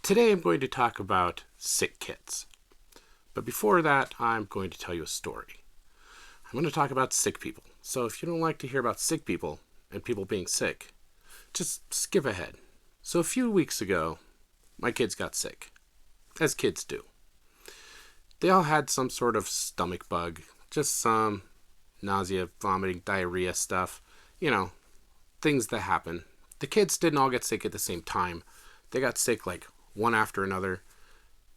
Today I'm going to talk about sick kids. But before that, I'm going to tell you a story. I'm going to talk about sick people. So if you don't like to hear about sick people and people being sick, just skip ahead. So a few weeks ago, my kids got sick, as kids do. They all had some sort of stomach bug, just some nausea, vomiting, diarrhea stuff. You know, things that happen. The kids didn't all get sick at the same time. They got sick like one after another.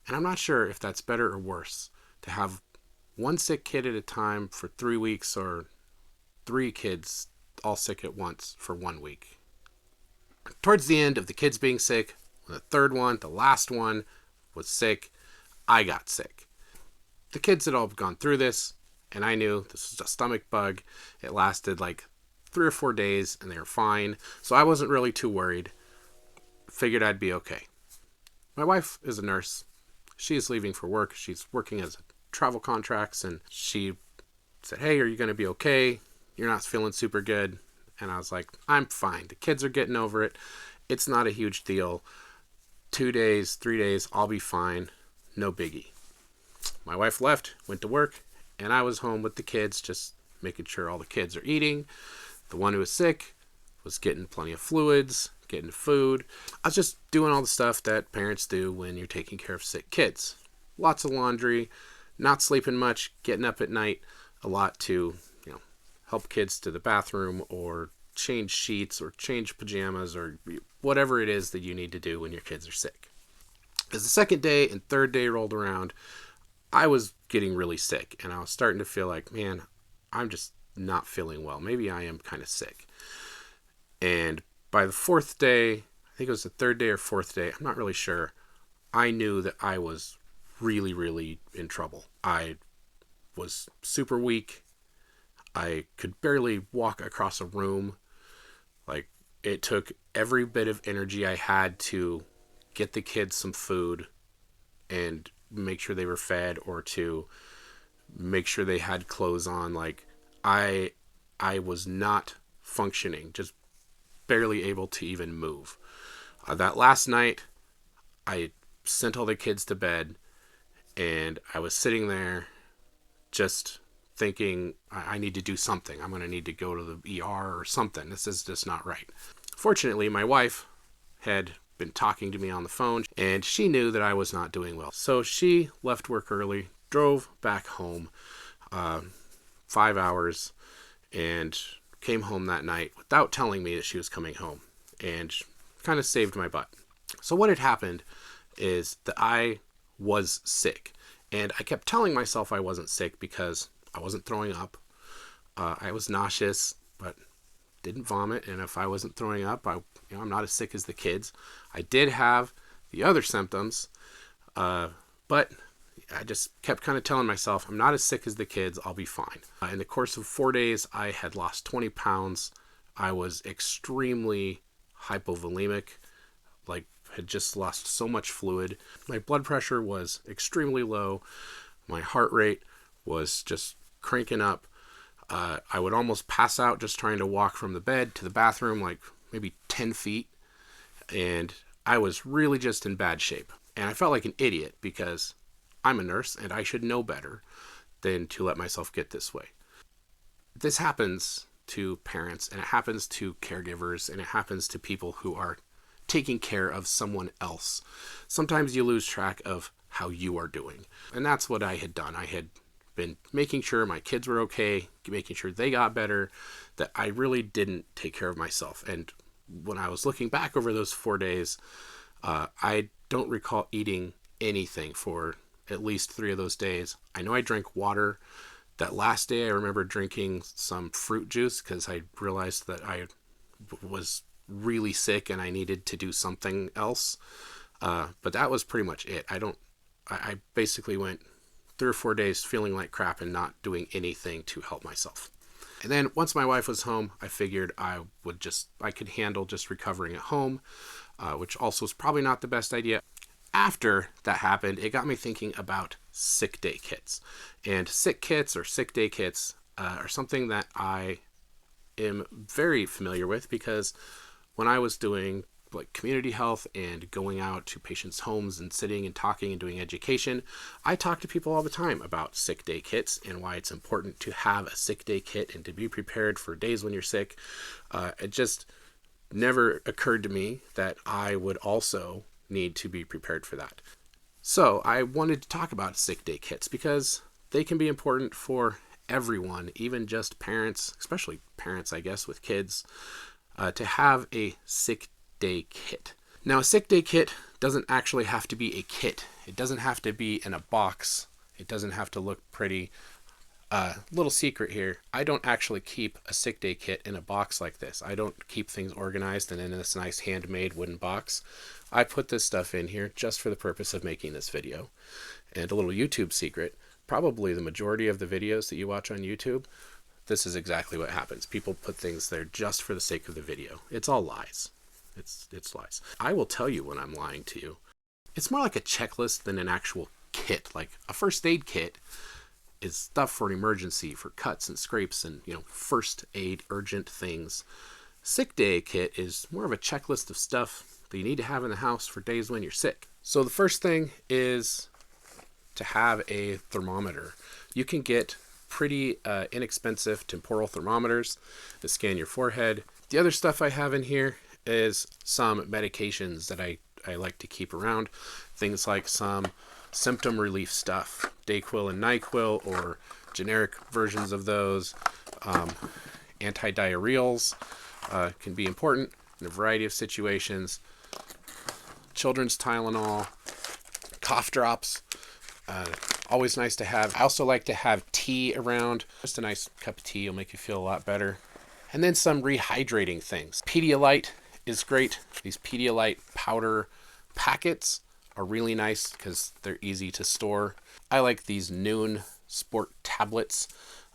And I'm not sure if that's better or worse to have one sick kid at a time for 3 weeks or 3 kids all sick at once for 1 week. Towards the end of the kids being sick, the third one, the last one, was sick, I got sick. The kids had all gone through this, and I knew this was a stomach bug. It lasted like 3 or 4 days, and they were fine, so I wasn't really too worried. Figured I'd be okay. My wife is a nurse. She's leaving for work. She's working as travel contracts, and she said, "Hey, are you going to be okay? You're not feeling super good." And I was like, "I'm fine. The kids are getting over it. It's not a huge deal. 2 days, 3 days, I'll be fine. No biggie." My wife left, went to work, and I was home with the kids, just making sure all the kids are eating. The one who was sick was getting plenty of fluids, getting food. I was just doing all the stuff that parents do when you're taking care of sick kids. Lots of laundry, not sleeping much, getting up at night a lot to, help kids to the bathroom or change sheets or change pajamas or whatever it is that you need to do when your kids are sick. As the second day and third day rolled around, I was getting really sick, and I was starting to feel like, man, I'm just not feeling well. Maybe I am kind of sick. And by the fourth day, I think it was the third day or fourth day, I'm not really sure, I knew that I was really, really in trouble. I was super weak. I could barely walk across a room. Like, it took every bit of energy I had to get the kids some food and make sure they were fed, or to make sure they had clothes on. Like, I was not functioning, just barely able to even move. That last night, I sent all the kids to bed, and I was sitting there just thinking, I need to do something. I'm going to need to go to the ER or something. This is just not right. Fortunately, my wife had been talking to me on the phone, and she knew that I was not doing well. So she left work early, drove back home 5 hours, and came home that night without telling me that she was coming home, and kind of saved my butt. So what had happened is that I was sick, and I kept telling myself I wasn't sick because I wasn't throwing up. I was nauseous, but didn't vomit, and if I wasn't throwing up, I'm not as sick as the kids. I did have the other symptoms, but I just kept kind of telling myself, I'm not as sick as the kids, I'll be fine. In the course of 4 days, I had lost 20 pounds. I was extremely hypovolemic, like had just lost so much fluid. My blood pressure was extremely low. My heart rate was just cranking up. I would almost pass out just trying to walk from the bed to the bathroom, like maybe 10 feet. And I was really just in bad shape. And I felt like an idiot because I'm a nurse and I should know better than to let myself get this way. This happens to parents, and it happens to caregivers, and it happens to people who are taking care of someone else. Sometimes you lose track of how you are doing. And that's what I had done. I had been making sure my kids were okay, making sure they got better, that I really didn't take care of myself. And when I was looking back over those 4 days, I don't recall eating anything for at least 3 of those days. I know I drank water. That last day, I remember drinking some fruit juice because I realized that I was really sick and I needed to do something else. But that was pretty much it. I basically went 3 or 4 days feeling like crap and not doing anything to help myself. And then once my wife was home, I figured I could handle just recovering at home, which also is probably not the best idea. After that happened, it got me thinking about sick day kits. And sick kits or sick day kits are something that I am very familiar with because when I was doing like community health and going out to patients' homes and sitting and talking and doing education, I talk to people all the time about sick day kits and why it's important to have a sick day kit and to be prepared for days when you're sick. It just never occurred to me that I would also need to be prepared for that. So I wanted to talk about sick day kits because they can be important for everyone, even just parents, especially parents, I guess, with kids, to have a sick day kit. Now, a sick day kit doesn't actually have to be a kit. It doesn't have to be in a box. It doesn't have to look pretty. Little secret here, I don't actually keep a sick day kit in a box like this. I don't keep things organized and in this nice handmade wooden box. I put this stuff in here just for the purpose of making this video. And a little YouTube secret, probably the majority of the videos that you watch on YouTube, this is exactly what happens. People put things there just for the sake of the video. It's all lies. It's lies. I will tell you when I'm lying to you. It's more like a checklist than an actual kit. Like a first aid kit is stuff for an emergency, for cuts and scrapes and, first aid urgent things. Sick day kit is more of a checklist of stuff that you need to have in the house for days when you're sick. So the first thing is to have a thermometer. You can get pretty inexpensive temporal thermometers to scan your forehead. The other stuff I have in here is some medications that I like to keep around. Things like some symptom relief stuff, Dayquil and NyQuil, or generic versions of those. Antidiarrheals can be important in a variety of situations. Children's Tylenol, cough drops, always nice to have. I also like to have tea around. Just a nice cup of tea will make you feel a lot better. And then some rehydrating things. Pedialyte is great. These Pedialyte powder packets are really nice because they're easy to store. I like these Noon Sport tablets,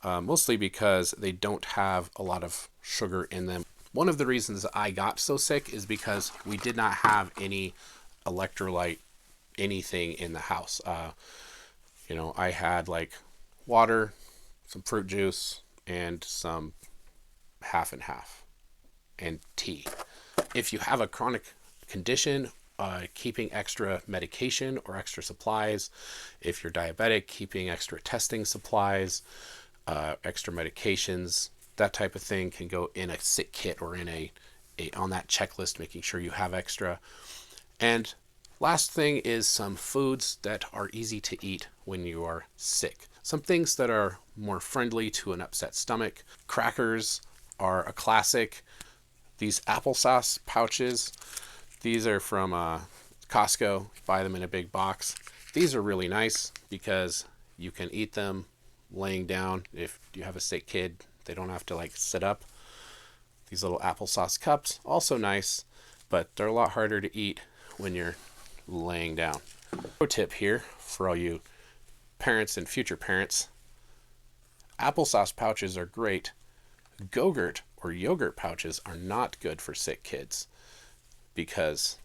mostly because they don't have a lot of sugar in them. One of the reasons I got so sick is because we did not have any electrolyte anything in the house. I had like water, some fruit juice, and some half and half, and tea. If you have a chronic condition, keeping extra medication or extra supplies. If you're diabetic, keeping extra testing supplies, extra medications, that type of thing can go in a sick kit or in a on that checklist, making sure you have extra. And last thing is some foods that are easy to eat when you are sick. Some things that are more friendly to an upset stomach. Crackers are a classic. These applesauce pouches, these are from Costco. Buy them in a big box. These are really nice because you can eat them laying down. If you have a sick kid, they don't have to sit up. These little applesauce cups, also nice, but they're a lot harder to eat when you're laying down. Pro tip here for all you parents and future parents. Applesauce pouches are great. Go-gurt or yogurt pouches are not good for sick kids because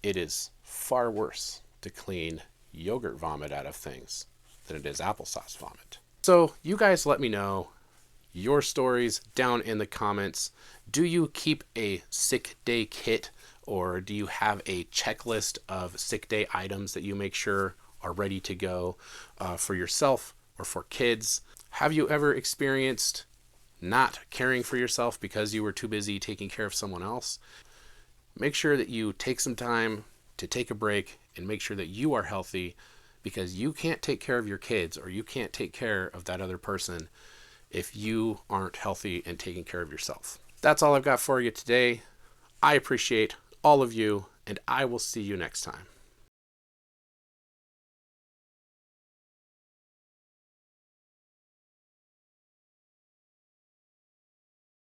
it is far worse to clean yogurt vomit out of things than it is applesauce vomit. So you guys let me know your stories down in the comments. Do you keep a sick day kit, or do you have a checklist of sick day items that you make sure are ready to go for yourself or for kids? Have you ever experienced not caring for yourself because you were too busy taking care of someone else? Make sure that you take some time to take a break and make sure that you are healthy, because you can't take care of your kids or you can't take care of that other person if you aren't healthy and taking care of yourself. That's all I've got for you today. I appreciate all of you, and I will see you next time.